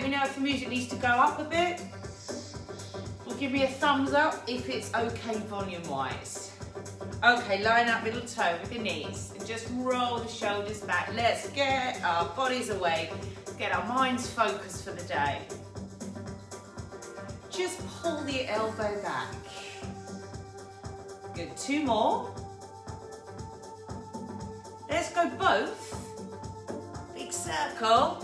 Let me know if the music needs to go up a bit. Or give me a thumbs up if it's okay volume-wise. Okay, line up middle toe with the knees and just roll the shoulders back. Let's get our bodies awake, get our minds focused for the day. Just pull the elbow back. Good, 2 more. Let's go both. Big circle.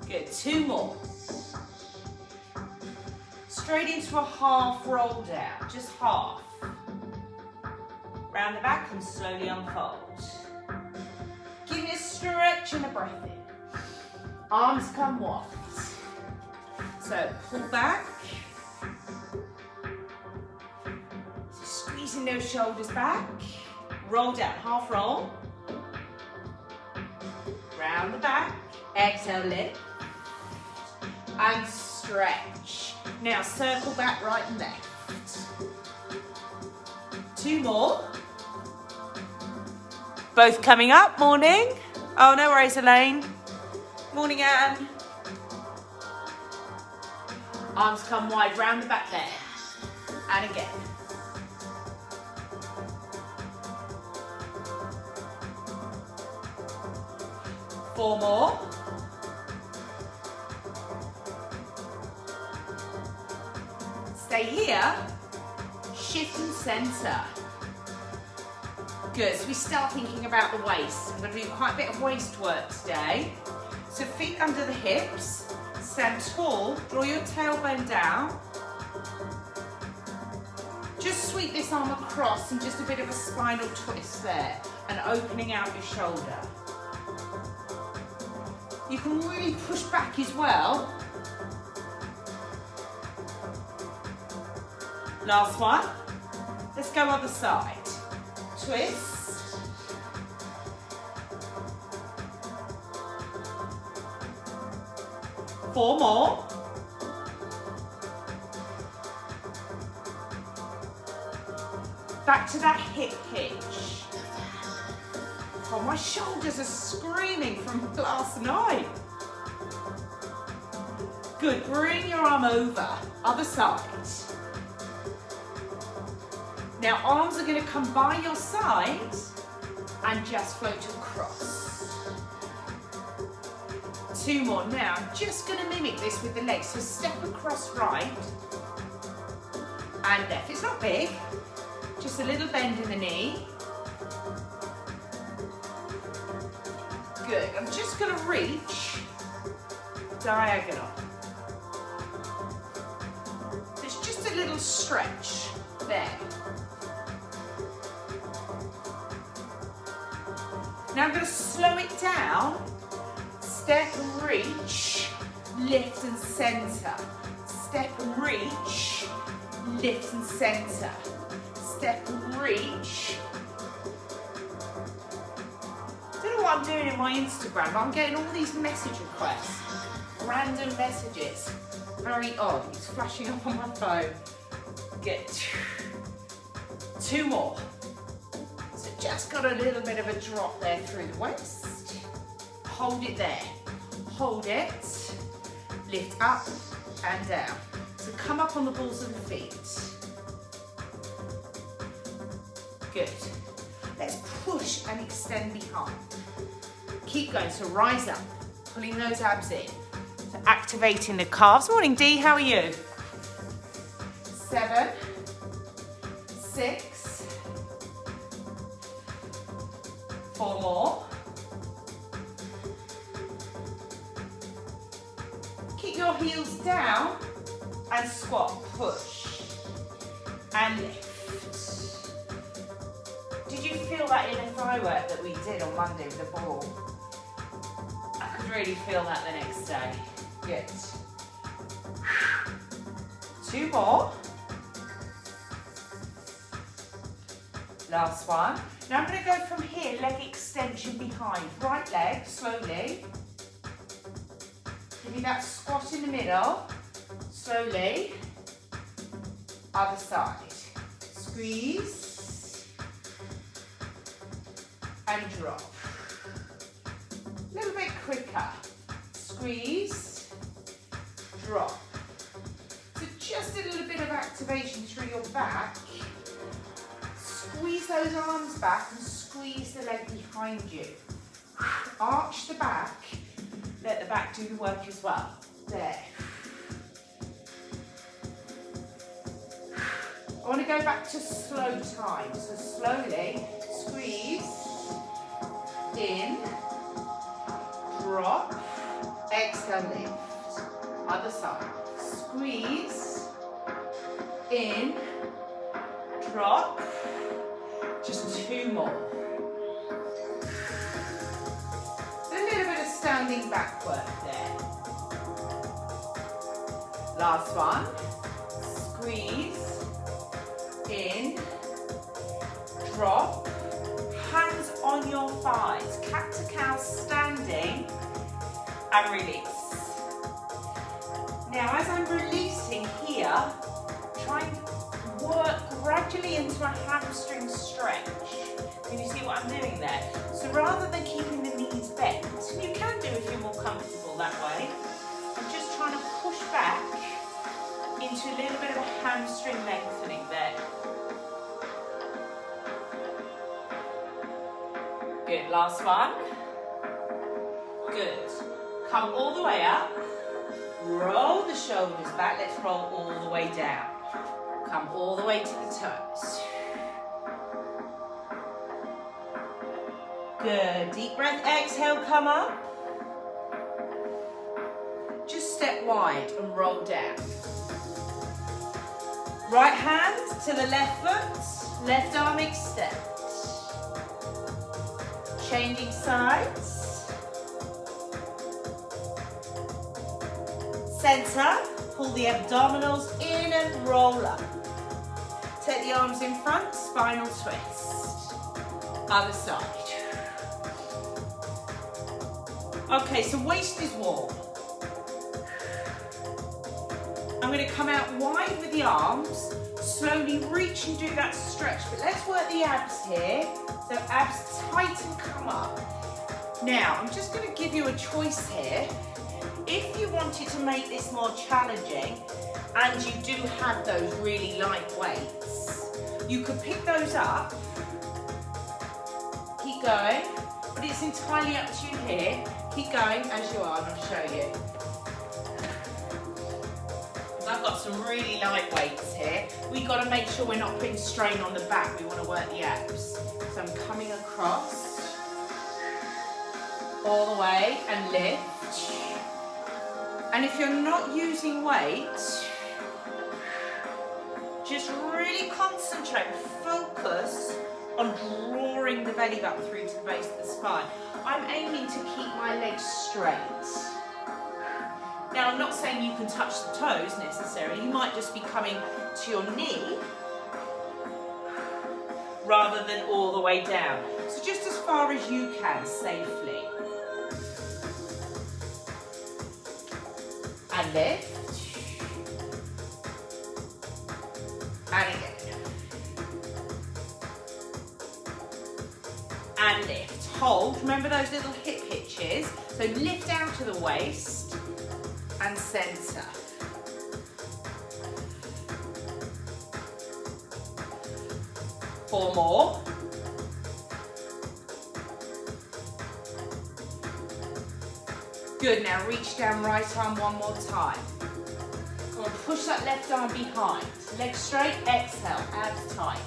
Good, 2 more. Straight into a half roll down, just half. Round the back and slowly unfold. Give me a stretch and a breath in. Arms come wide. So pull back. So squeezing those shoulders back. Roll down, half roll. Round the back. Exhale, lift. And stretch. Now circle back right and left. 2 more. Both coming up, morning. Oh, no worries, Elaine. Morning, Anne. Arms come wide, round the back there. And again. Four more. Stay here. Shift and center. Good, so we start thinking about the waist. I'm going to do quite a bit of waist work today. So feet under the hips, stand tall, draw your tailbone down. Just sweep this arm across and just a bit of a spinal twist there and opening out your shoulder. You can really push back as well. Last one. Let's go other side. Twist. Four more. Back to that hip hinge. Oh, my shoulders are screaming from last night. Good, bring your arm over, other side. Now arms are going to come by your side and just float across. 2 more. Now I'm just going to mimic this with the legs. So step across right and left. It's not big, just a little bend in the knee. Good. I'm just going to reach diagonal. It's just a little stretch there. Now I'm going to slow it down. Step and reach, lift and center. Step and reach, lift and center. Step and reach. I don't know what I'm doing in my Instagram, but I'm getting all these message requests. Random messages. Very odd. It's flashing up on my phone. Good. 2 more. So just got a little bit of a drop there through the waist. Hold it there. Hold it. Lift up and down. So come up on the balls of the feet. Good. Let's push and extend behind. Keep going, so rise up, pulling those abs in. So activating the calves. Morning, Dee, how are you? 7, 6, 4 more. Keep your heels down and squat, push and lift. Did you feel that inner thigh work that we did on Monday with the ball? I could really feel that the next day. Good. 2 more. Last one. Now I'm going to go from here, leg extension behind. Right leg, slowly. Give me that squat in the middle. Slowly. Other side. Squeeze. And drop. little bit quicker. Squeeze, drop. So just a little bit of activation through your back. Squeeze those arms back and squeeze the leg behind you. Arch the back, let the back do the work as well. There. I want to go back to slow time. So slowly, squeeze, in, drop, exhale, lift. Other side. Squeeze, in, drop. Just 2 more. A little bit of standing back work there. Last one. Squeeze, in, drop, hands on your thighs, cat to cow standing, and release. Now as I'm releasing here, try and work gradually into a hamstring stretch. Can you see what I'm doing there? So rather than keeping the knees bent, you can do if you're more comfortable that way, I'm just trying to push back into a little bit of a hamstring lengthening there. Good, last one. Good. Come all the way up. Roll the shoulders back. Let's roll all the way down. Come all the way to the toes. Good. Deep breath. Exhale, come up. Just step wide and roll down. Right hand to the left foot. Left arm extend. Changing sides. Center, pull the abdominals in and roll up. Take the arms in front, spinal twist. Other side. Okay, so waist is warm. I'm going to come out wide with the arms, slowly reach and do that stretch, but let's work the abs here. So abs tight and come up. Now, I'm just going to give you a choice here. If you wanted to make this more challenging, and you do have those really light weights, you could pick those up, keep going, but it's entirely up to you here. Keep going as you are, and I'll show you. I've got some really light weights here. We've got to make sure we're not putting strain on the back. We want to work the abs. So I'm coming across, all the way, and lift. And if you're not using weight, just really concentrate, focus on drawing the belly button through to the base of the spine. I'm aiming to keep my legs straight. Now, I'm not saying you can touch the toes necessarily. You might just be coming to your knee rather than all the way down. So just as far as you can safely. And lift. And again. And lift. Hold. Remember those little hip hitches? So lift out to the waist and center. Four more. Good, now reach down right arm one more time. Go on, push that left arm behind. Legs straight, exhale, abs tight.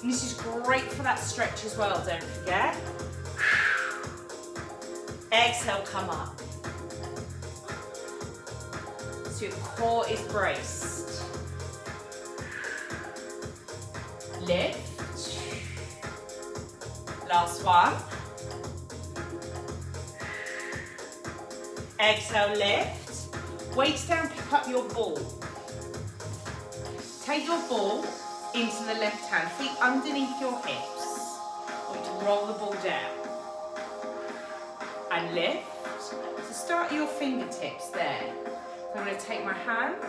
And this is great for that stretch as well, don't forget. Exhale, come up. So your core is braced. Lift. Last one. Exhale, lift. Weights down, pick up your ball. Take your ball into the left hand, feet underneath your hips. I want you to roll the ball down. And lift. So start at your fingertips there. So I'm going to take my hand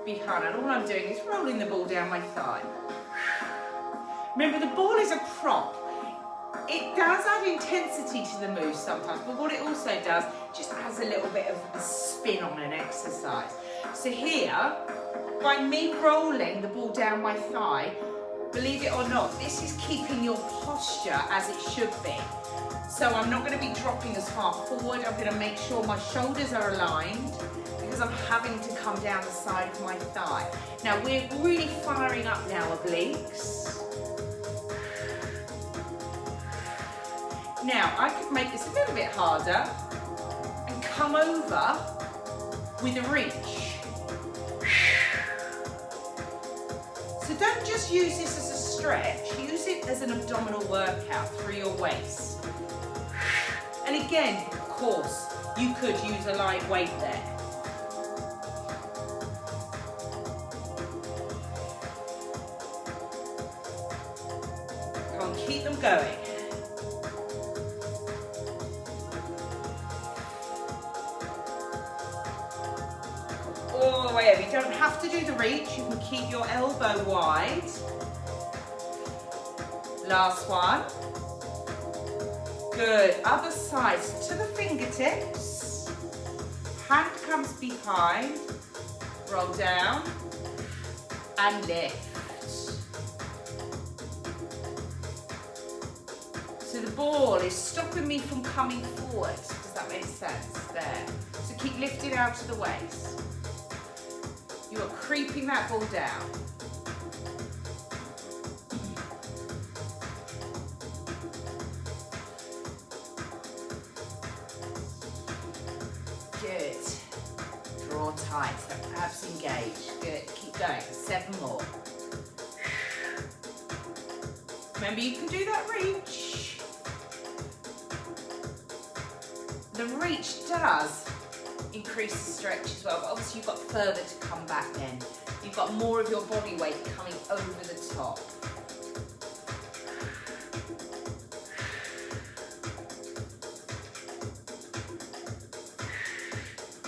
behind, and all I'm doing is rolling the ball down my thigh. Remember, the ball is a prop. It does does add intensity to the move sometimes, but what it also does, just adds a little bit of a spin on an exercise. So here, by me rolling the ball down my thigh, believe it or not, this is keeping your posture as it should be. So I'm not going to be dropping as far forward. I'm going to make sure my shoulders are aligned because I'm having to come down the side of my thigh. Now we're really firing up now, obliques. Now I could make this a little bit harder and come over with a reach. So don't just use this as a stretch, use it as an abdominal workout through your waist. And again, of course, you could use a light weight there. Come on, keep them going. All the way over. You don't have to do the reach, you can keep your elbow wide. Last one. Good, other side, to the fingertips, hand comes behind, roll down and lift. So the ball is stopping me from coming forward, does that make sense? There, so keep lifting out of the waist. You are creeping that ball down. Good. Draw tight, so abs engaged. Good, keep going, 7 more. Remember, you can do that reach. The reach does increase the stretch as well, but obviously you've got further to come back then. You've got more of your body weight coming over the top.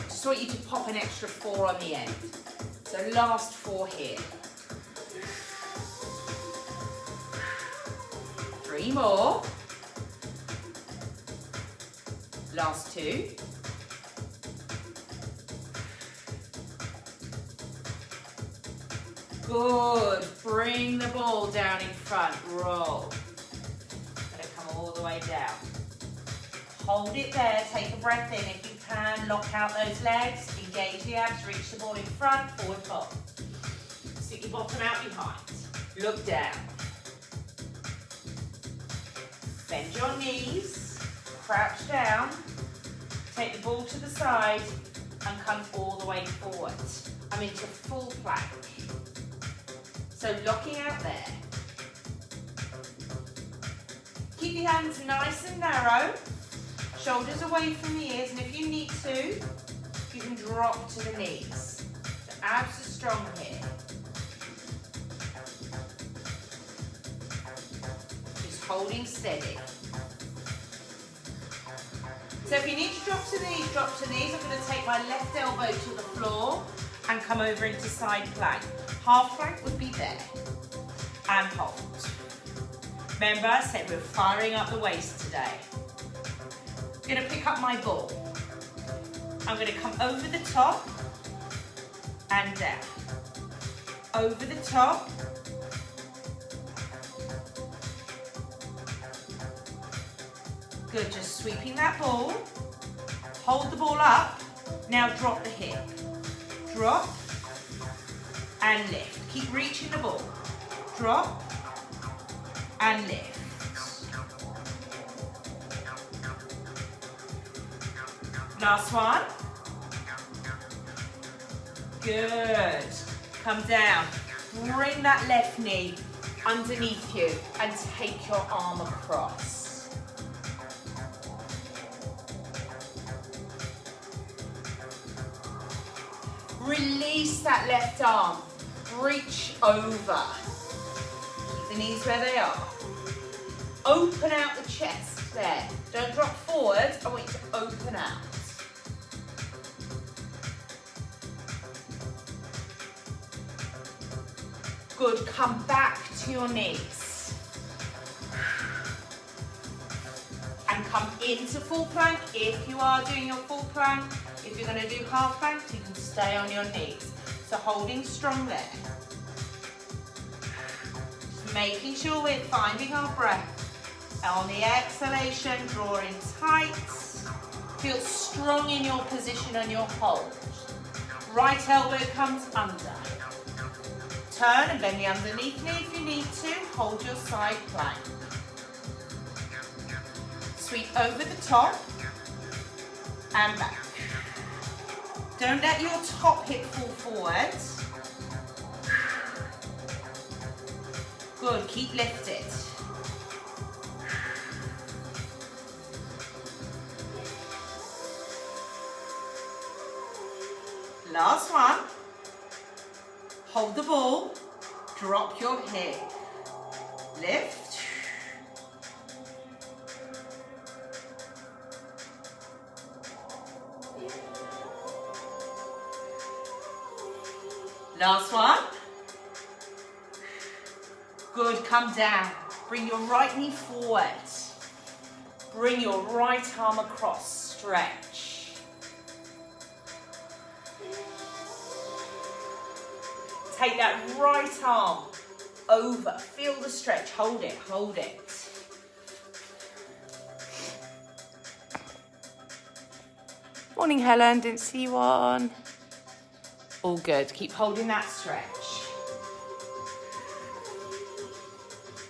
Just want you to pop an extra 4 on the end. So last 4 here. 3 more. Last 2. Good. Bring the ball down in front. Roll. Let it come all the way down. Hold it there. Take a breath in if you can. Lock out those legs. Engage the abs. Reach the ball in front. Forward fold. Stick your bottom out behind. Look down. Bend your knees. Crouch down. Take the ball to the side and come all the way forward. I'm into full plank. So locking out there. Keep your hands nice and narrow, shoulders away from the ears, and if you need to, you can drop to the knees. The abs are strong here. Just holding steady. So if you need to drop to the knees, drop to the knees. I'm going to take my left elbow to the floor and come over into side plank. Half plank would be there. And hold. Remember, I said we're firing up the waist today. I'm going to pick up my ball. I'm going to come over the top and down. Over the top. Good, just sweeping that ball. Hold the ball up. Now drop the hip. Drop and lift. Keep reaching the ball. Drop and lift. Last one. Good. Come down. Bring that left knee underneath you and take your arm across. Release that left arm. Reach over. Keep the knees where they are. Open out the chest there. Don't drop forward. I want you to open out. Good. Come back to your knees. come into full plank if you are doing your full plank. If you're going to do half plank, you can stay on your knees. So holding strong there. Just making sure we're finding our breath. On the exhalation, drawing tight. Feel strong in your position and your hold. Right elbow comes under. Turn and bend the underneath knee if you need to. Hold your side plank. Sweep over the top and back. Don't let your top hip fall forward. Good, keep lifted. Last one. Hold the ball, drop your hip, lift. Last one. Good, come down. Bring your right knee forward. Bring your right arm across, stretch. Take that right arm over, feel the stretch, hold it, hold it. Morning Helen, didn't see you on. All good, keep holding that stretch.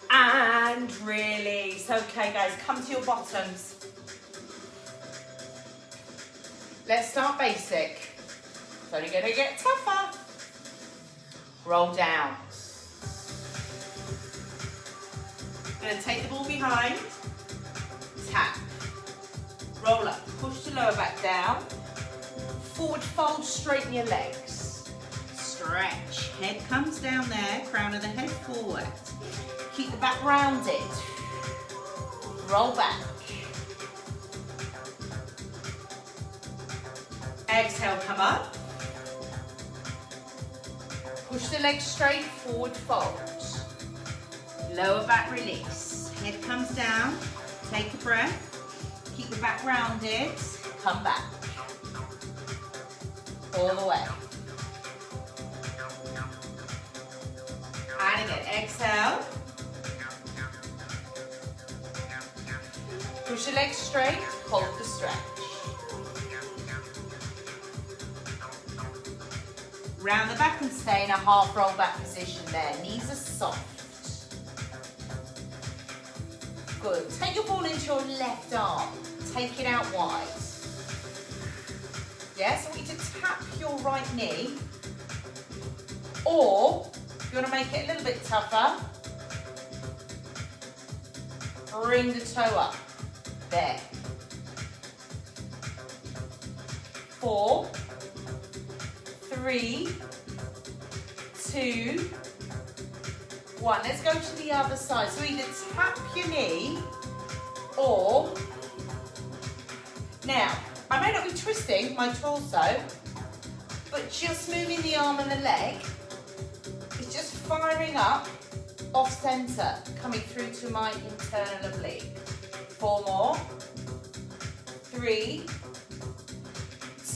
And release. Okay guys, come to your bottoms. Let's start basic. It's only gonna get tougher. Roll down. I'm going to take the ball behind, tap, roll up, push the lower back down, forward fold, straighten your legs, stretch, head comes down there, crown of the head forward, keep the back rounded, roll back, exhale, come up. Push the legs straight, forward fold. Lower back release. Head comes down, take a breath. Keep the back rounded, come back. All the way. And again, exhale. Push the legs straight, hold the stretch. Round the back and stay in a half roll back position there. Knees are soft. Good. Take your ball into your left arm. Take it out wide. Yes, I want you to tap your right knee. Or, if you want to make it a little bit tougher, bring the toe up. There. 4, 3, 2, 1. Let's go to the other side. So either tap your knee or, now, I may not be twisting my torso, but just moving the arm and the leg is just firing up off center, coming through to my internal oblique. 4 more. 3,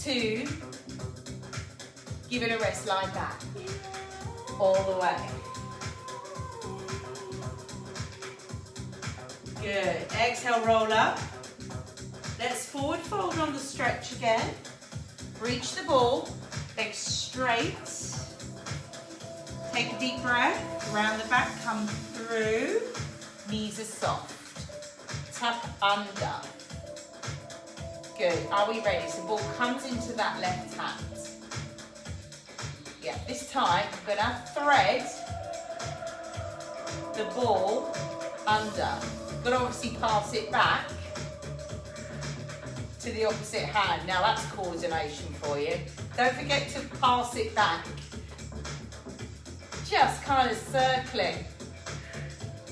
2, give it a rest, lie back. All the way. Good. Exhale, roll up. Let's forward fold on the stretch again. Reach the ball, legs straight. Take a deep breath. Round the back, come through. Knees are soft. Tap under. Good. Are we ready? So the ball comes into that left hand. Yeah, this time I'm going to thread the ball under. I'm going to obviously pass it back to the opposite hand. Now that's coordination for you. Don't forget to pass it back. Just kind of circling.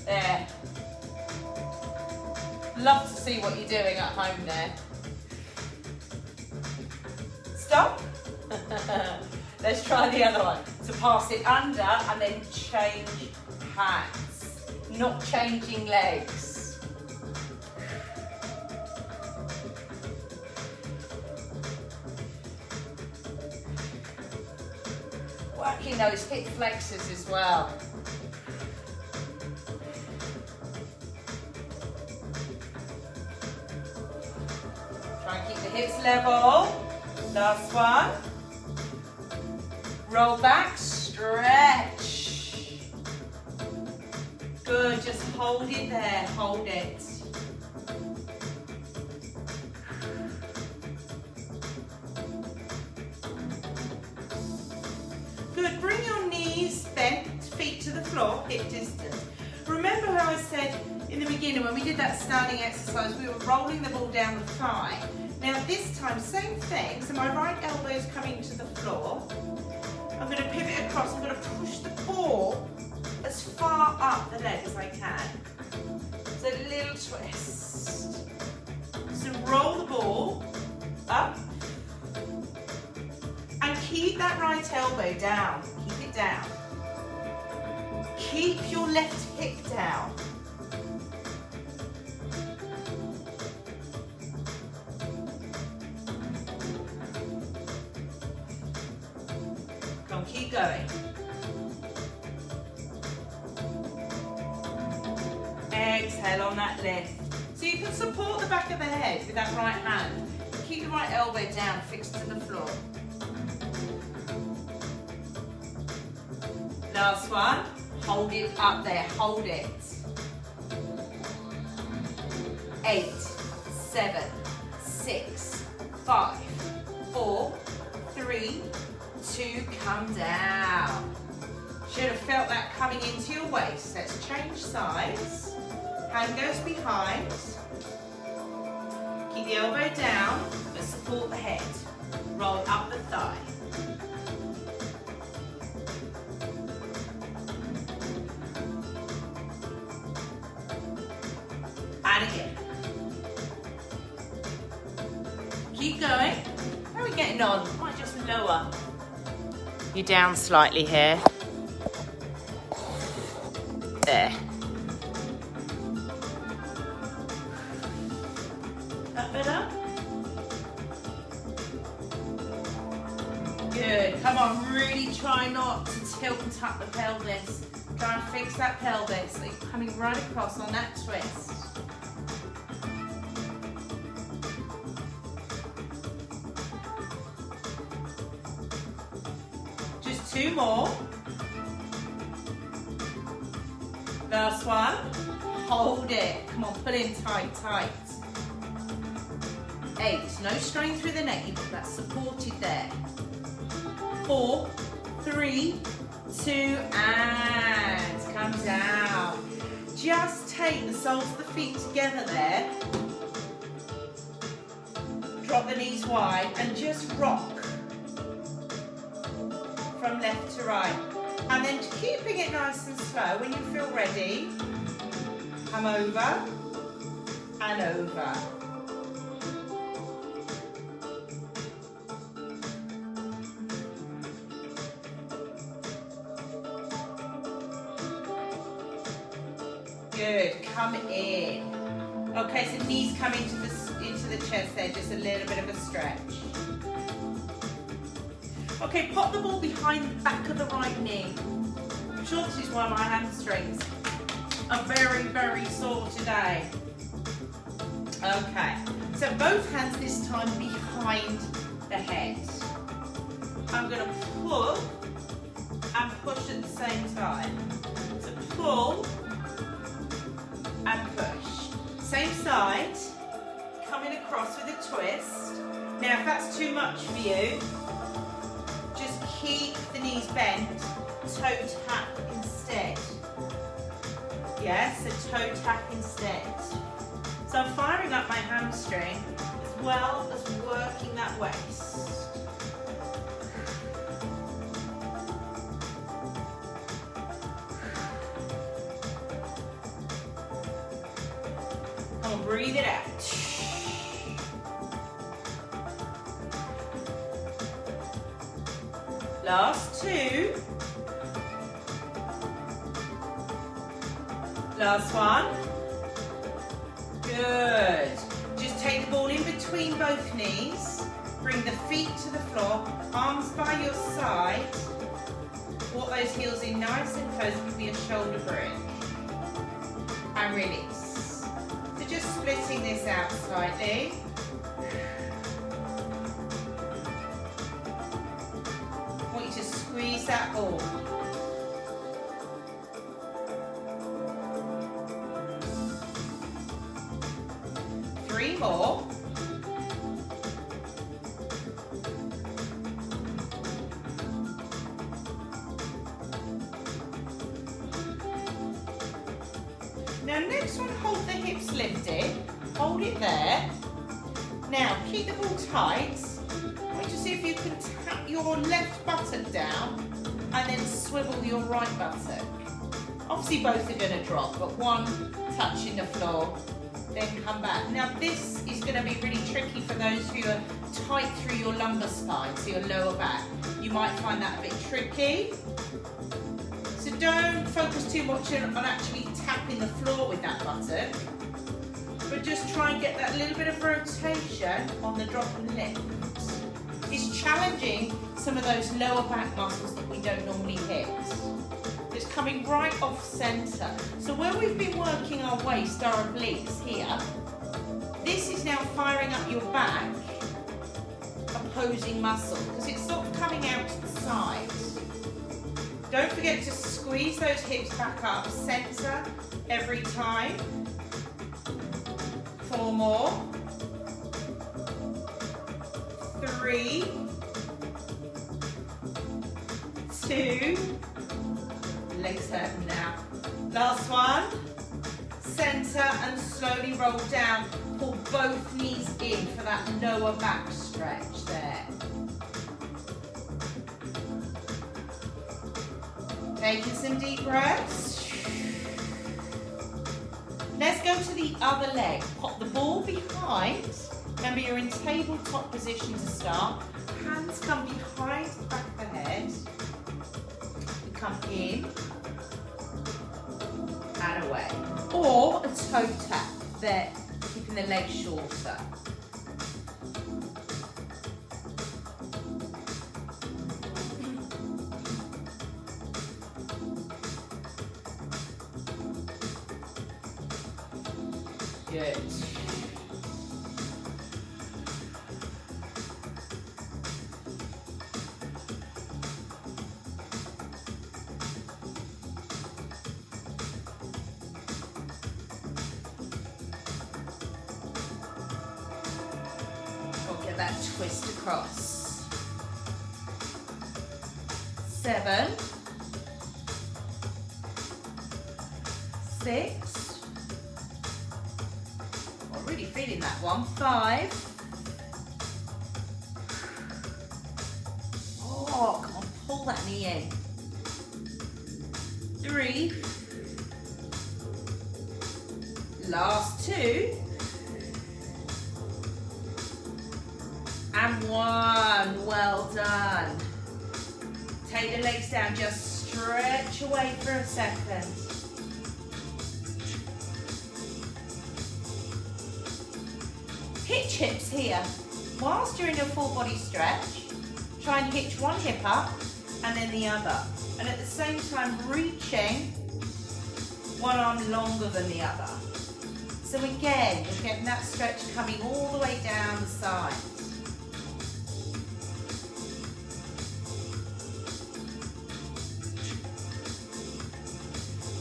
There. Love to see what you're doing at home there. Stop. Let's try the other one. So pass it under and then change hands. Not changing legs. working those hip flexors as well. Try and keep the hips level. Last one. Roll back, stretch. Good, just hold it there, hold it. Good, bring your knees bent, feet to the floor, hip distance. Remember how I said in the beginning when we did that standing exercise, we were rolling the ball down the thigh. Now this time, same thing, so my right elbow is coming to the floor. I'm going to pivot across, I'm going to push the ball as far up the leg as I can. So a little twist. So roll the ball up. And keep that right elbow down. Keep it down. Keep your left hip down. Come on, keep going. Exhale on that lift. So you can support the back of the head with that right hand. Keep the right elbow down, fixed to the floor. Last one. Hold it up there, hold it. 8, 7, 6, 5, 4, 3, 2, come down. Should have felt that coming into your waist. Let's change sides. Hand goes behind. Keep the elbow down, but support the head. Roll up the thigh. And again. Keep going. How are we getting on? Might just lower you down slightly here. There. That better? Good. Come on, really try not to tilt and tuck the pelvis. Try and fix that pelvis so you're coming right across on that twist. Just 2 more. Last one. Hold it. Come on, pull in tight, tight. 8. No strain through the neck. You've got that supported there. 4, 3, 2, and come down. Just take the soles of the feet together there. Drop the knees wide and just rock from left to right. And then keeping it nice and slow, when you feel ready, come over and over. Good, come in. Okay, so knees come into the chest there, just a little bit of a stretch. Okay, pop the ball behind the back of the right knee. I'm sure this is why my hamstrings are very, very sore today. Okay, so both hands this time behind the head. I'm going to pull and push at the same time. So pull and push. Same side, coming across with a twist. Now if that's too much for you, just keep the knees bent, toe tap instead. Yes, a toe tap instead. So I'm firing up my hamstring as well as working that waist. Come on, breathe it out. Last 2. Last one. Good. Just take the ball in between both knees. Bring the feet to the floor, arms by your side. Walk those heels in nice and close, give me a shoulder bridge. And release. So just splitting this out slightly. I want you to squeeze that ball. Three more. Now next one, hold the hips lifted, hold it there. Now keep the ball tight. I want you to see if you can tap your left buttock down and then swivel your right buttock. Obviously both are going to drop, but one touching the floor, then come back. Now this is going to be really tricky for those who are tight through your lumbar spine, so your lower back. You might find that a bit tricky. So don't focus too much on actually tapping the floor with that buttock, but just try and get that little bit of rotation on the drop and lift. It's challenging some of those lower back muscles that we don't normally hit. It's coming right off center. So where we've been working our waist, our obliques here, this is now firing up your back, opposing muscle, because it's sort of coming out to the side. Don't forget to squeeze those hips back up, center every time. 4 more. 3, 2, legs hurting now. Last one. Center and slowly roll down. Pull both knees in for that lower back stretch there. Taking some deep breaths. Let's go to the other leg. Pop the ball behind. Remember, you're in tabletop position to start. Hands come behind the back of the head. You come in and away. Or a toe tap there, keeping the leg shorter. Good. We'll get that twist across. 7, 6. Really feeling that one. 5. Oh, come on, pull that knee in. 3. Last 2. And 1. Well done. Take the legs down, just stretch away for a second. Hitch hips here. Whilst you're in your full body stretch, try and hitch one hip up and then the other. And at the same time, reaching one arm longer than the other. So again, you're getting that stretch coming all the way down the side.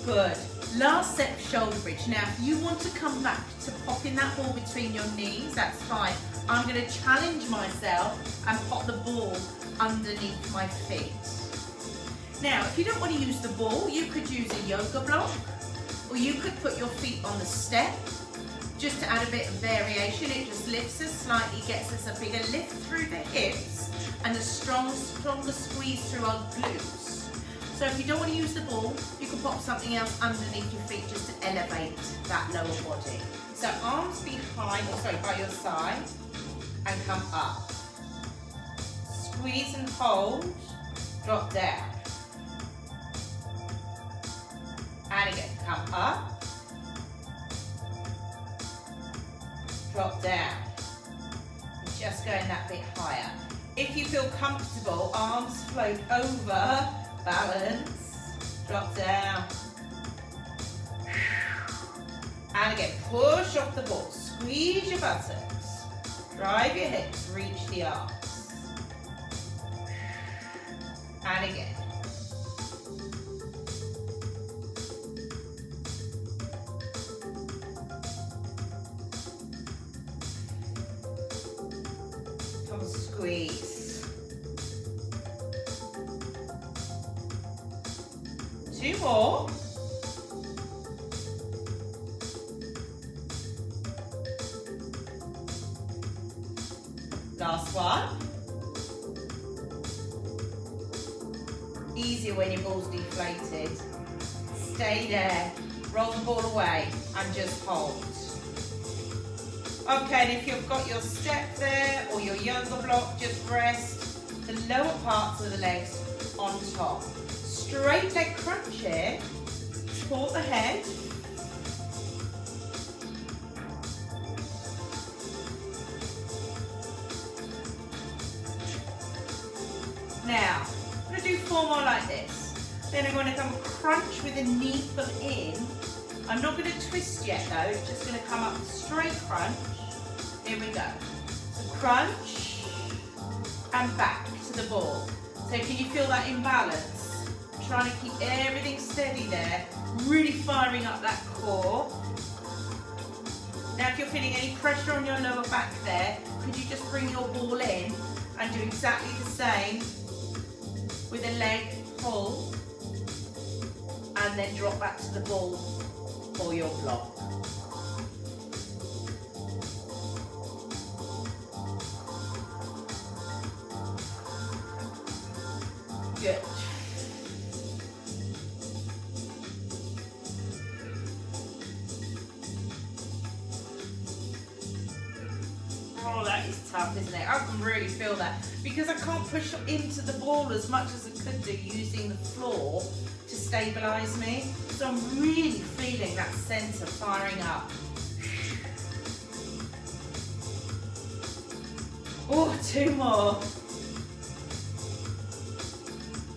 Good. Last set of shoulder bridge. Now, if you want to come back to popping that ball between your knees, that's fine. I'm going to challenge myself and pop the ball underneath my feet. Now, if you don't want to use the ball, you could use a yoga block, or you could put your feet on the step, just to add a bit of variation. It just lifts us slightly, gets us a bigger lift through the hips, and a stronger squeeze through our glutes. So if you don't want to use the ball, you can pop something else underneath your feet just to elevate that lower body. So arms behind, by your side, and come up. Squeeze and hold, drop down. And again, come up, drop down. Just going that bit higher. If you feel comfortable, arms float over balance, drop down. And again, push off the ball, squeeze your buttocks, drive your hips, reach the arms. And again. Come on, squeeze. 2 more. Last one. Easier when your ball's deflated. Stay there, roll the ball away and just hold. Okay, and if you've got your step there or your yoga block, just rest the lower parts of the legs on top. Straight leg crunch here, support the head. Now, I'm going to do 4 more like this. Then I'm going to come crunch with the knee foot in. I'm not going to twist yet though, it's just going to come up straight crunch. Here we go. So crunch and back to the ball. So can you feel that imbalance? Trying to keep everything steady there, really firing up that core. Now if you're feeling any pressure on your lower back there, could you just bring your ball in and do exactly the same with a leg pull and then drop back to the ball for your block. Good. Oh, that is tough, isn't it? I can really feel that because I can't push into the ball as much as I could do using the floor to stabilise me. So I'm really feeling that centre firing up. Oh, 2 more.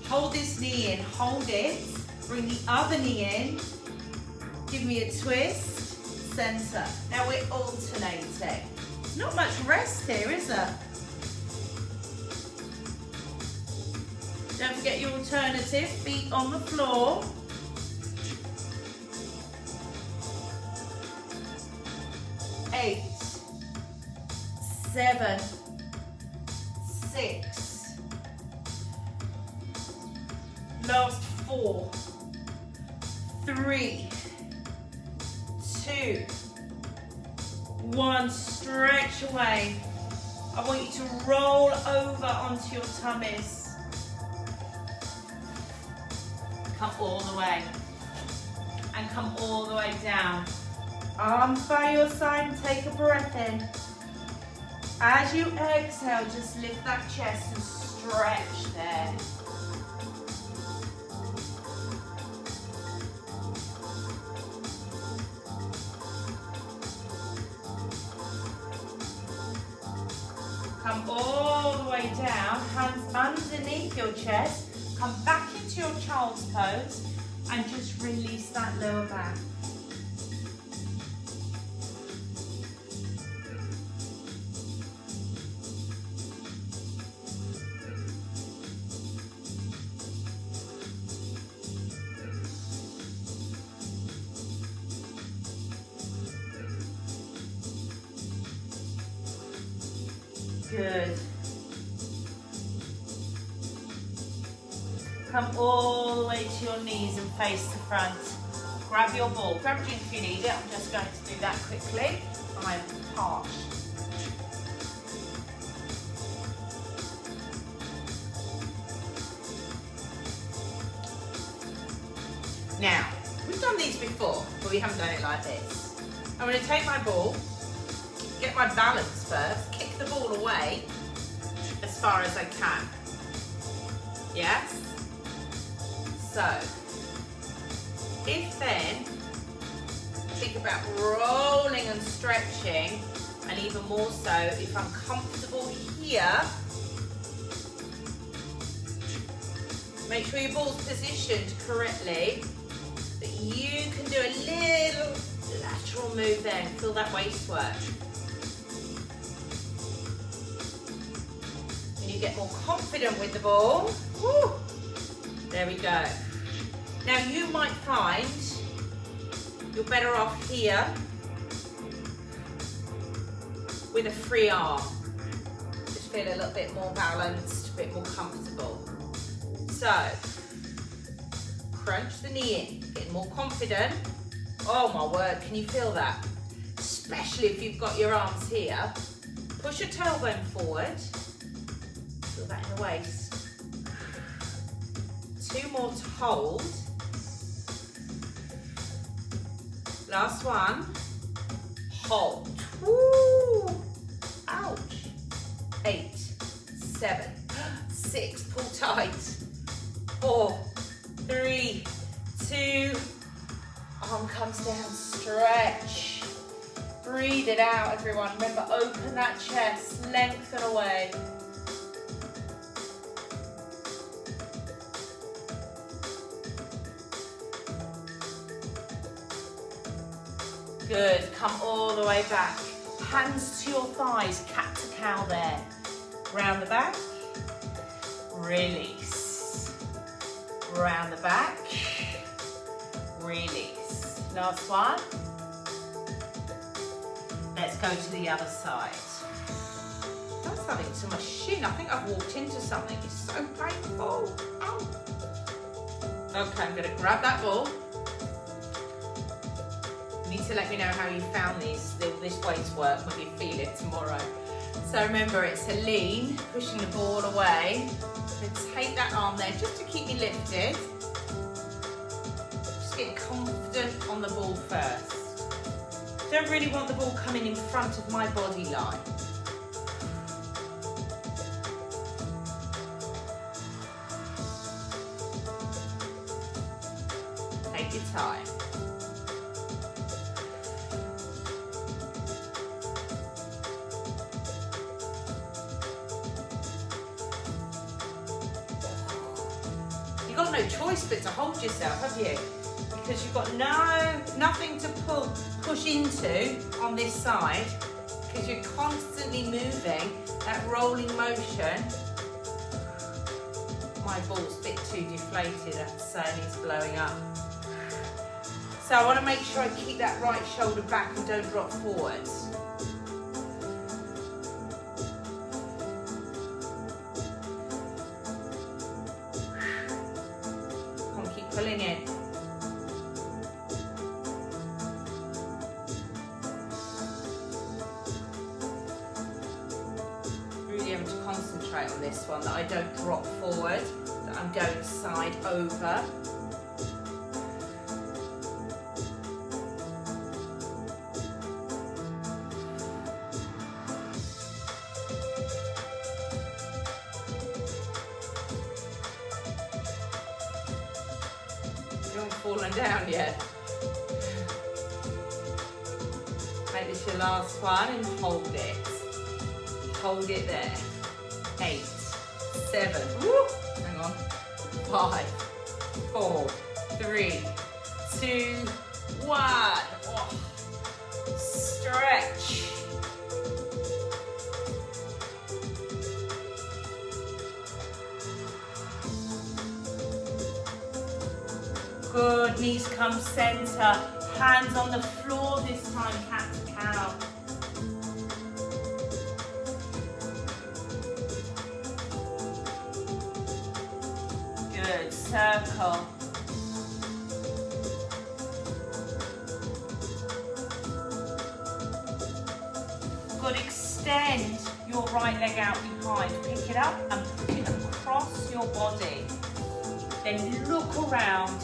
Hold this knee in, hold it. Bring the other knee in. Give me a twist, centre. Now we're alternating. Not much rest here, is there? Don't forget your alternative, feet on the floor. Eight, 7, 6, last 4, 3, 2, 1, stretch away. I want you to roll over onto your tummies. Come all the way. And come all the way down. Arms by your side and take a breath in. As you exhale, just lift that chest and stretch there. Come all the way down, hands underneath your chest, come back into your child's pose and just release that lower back. Good. Come all the way to your knees and face the front. Grab your ball. Grab a drink if you need it. I'm just going to do that quickly. I'm parched. Now, we've done these before, but we haven't done it like this. I'm going to take my ball, get my balance first, kick the ball away as far as I can. Yes? So, if then, think about rolling and stretching, and even more so, if I'm comfortable here, Make sure your ball's positioned correctly, but you can do a little lateral move there. Feel that waist work. When you get more confident with the ball, woo, there we go. Now you might find you're better off here with a free arm. Just feel a little bit more balanced, a bit more comfortable. So, crunch the knee in, getting more confident. Oh my word, can you feel that? Especially if you've got your arms here. Push your tailbone forward. Feel that in the waist. 2 more to hold. Last one. Hold. Woo! Ouch. 8, 7, 6. Pull tight. 4, 3, 2. Arm comes down. Stretch. Breathe it out, everyone. Remember, open that chest. Lengthen away. Good, come all the way back. Hands to your thighs, cat to cow there. Round the back, release. Round the back, release. Last one. Let's go to the other side. Done something to my shin. I think I've walked into something. It's so painful. Ow. Okay, I'm gonna grab that ball. To let me know how you found this weights work when you feel it tomorrow. So remember, it's a lean, pushing the ball away. So take that arm there just to keep me lifted. Just get confident on the ball first. Don't really want the ball coming in front of my body line. Take your time. You've got no choice but to hold yourself, have you? Because you've got nothing to push into on this side, because you're constantly moving that rolling motion. My ball's a bit too deflated, I have to say, and it's blowing up. So I want to make sure I keep that right shoulder back and don't drop forwards. Pulling it. Really having to concentrate on this one, that I don't drop forward, that I'm going side over. Fallen down yet. Make this your last one and hold it. Hold it there. 8, 7, woo, hang on. 5, 4, 3, 2, 1. Oh. Stretch. Good, knees come center, hands on the floor this time, cat to cow. Good, circle. Good, extend your right leg out behind, pick it up and put it across your body. Then look around.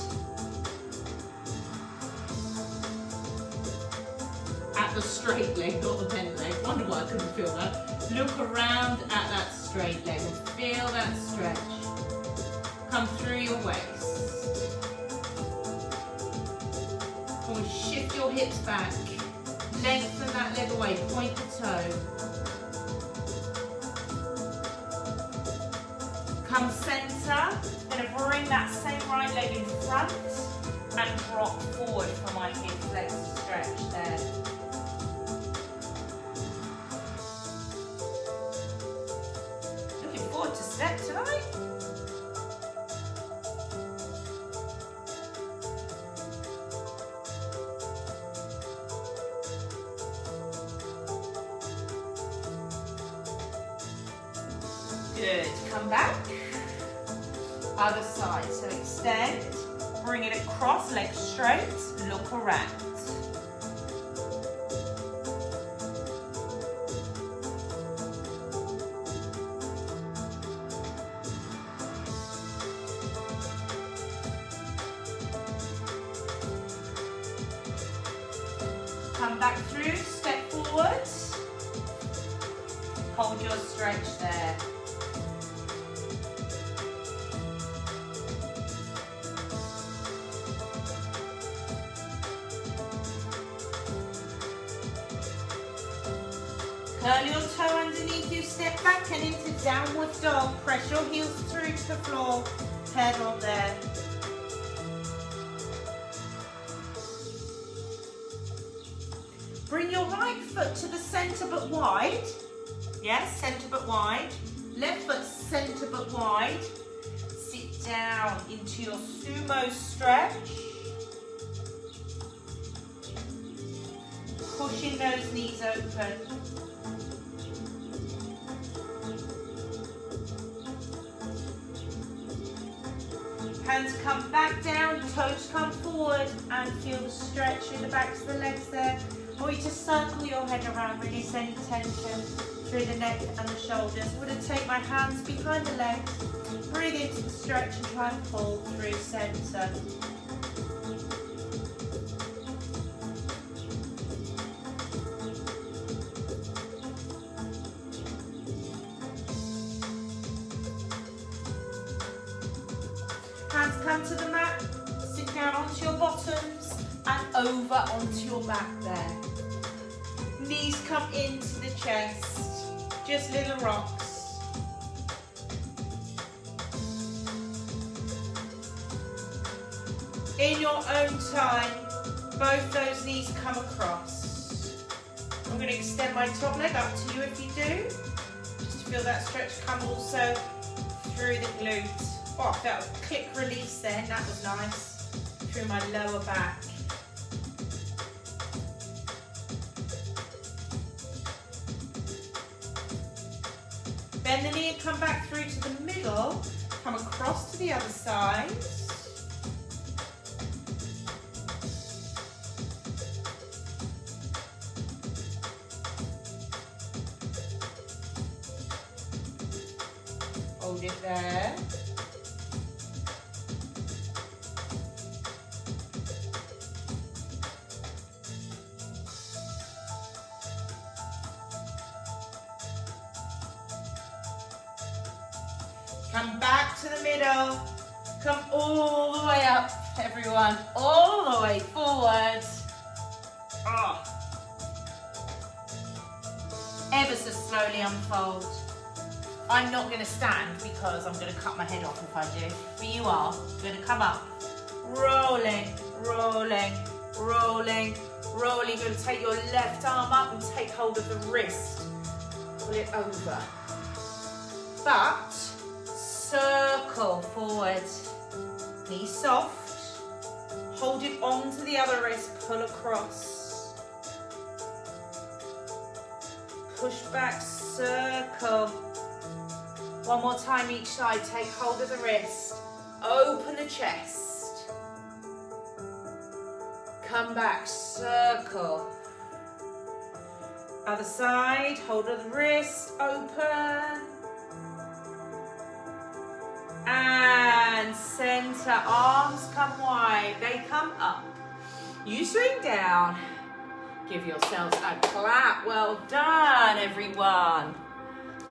The straight leg, not the bent leg. Wonder why I couldn't feel that. Look around at that straight leg and feel that stretch. Come through your waist. Or shift your hips back. Lengthen that leg away, point the toe. Come center, then bring bring that same right leg in front and drop forward for my hip flexor stretch there. Looking forward to step tonight. Good, come back. Other side, so extend, bring it across, legs straight, look around. Come back through, step forward. Hold your stretch there. Curl your toe underneath you, step back and into downward dog. Press your heels through to the floor, head on there. Bring your right foot to the center but wide. Yes, center but wide. Left foot center but wide. Sit down into your sumo stretch. Pushing those knees open. Hands come back down, toes come forward, and feel the stretch in the backs of the legs there. I want you to circle your head around, release any tension through the neck and the shoulders. I'm going to take my hands behind the legs, breathe into the stretch and try and pull through center. Hands come to the mat, sit down onto your bottoms and over onto your back there. Knees come into the chest, just little rocks. In your own time, both those knees come across. I'm going to extend my top leg up to you if you do, just to feel that stretch come also through the glutes. Oh, I felt a click release then, that was nice, through my lower back. Bend the knee and come back through to the middle, come across to the other side. Hold it there. Come back to the middle. Come all the way up, everyone. All the way forward. Oh. Ever so slowly unfold. I'm not going to stand because I'm going to cut my head off if I do. But you are. You're going to come up. Rolling, rolling, rolling, rolling. You're going to take your left arm up and take hold of the wrist. Pull it over. But circle forward. Knee soft. Hold it onto the other wrist. Pull across. Push back, circle. One more time each side. Take hold of the wrist. Open the chest. Come back, circle. Other side, hold of the wrist, open. And center, arms come wide, they come up. You swing down. Give yourselves a clap. Well done, everyone.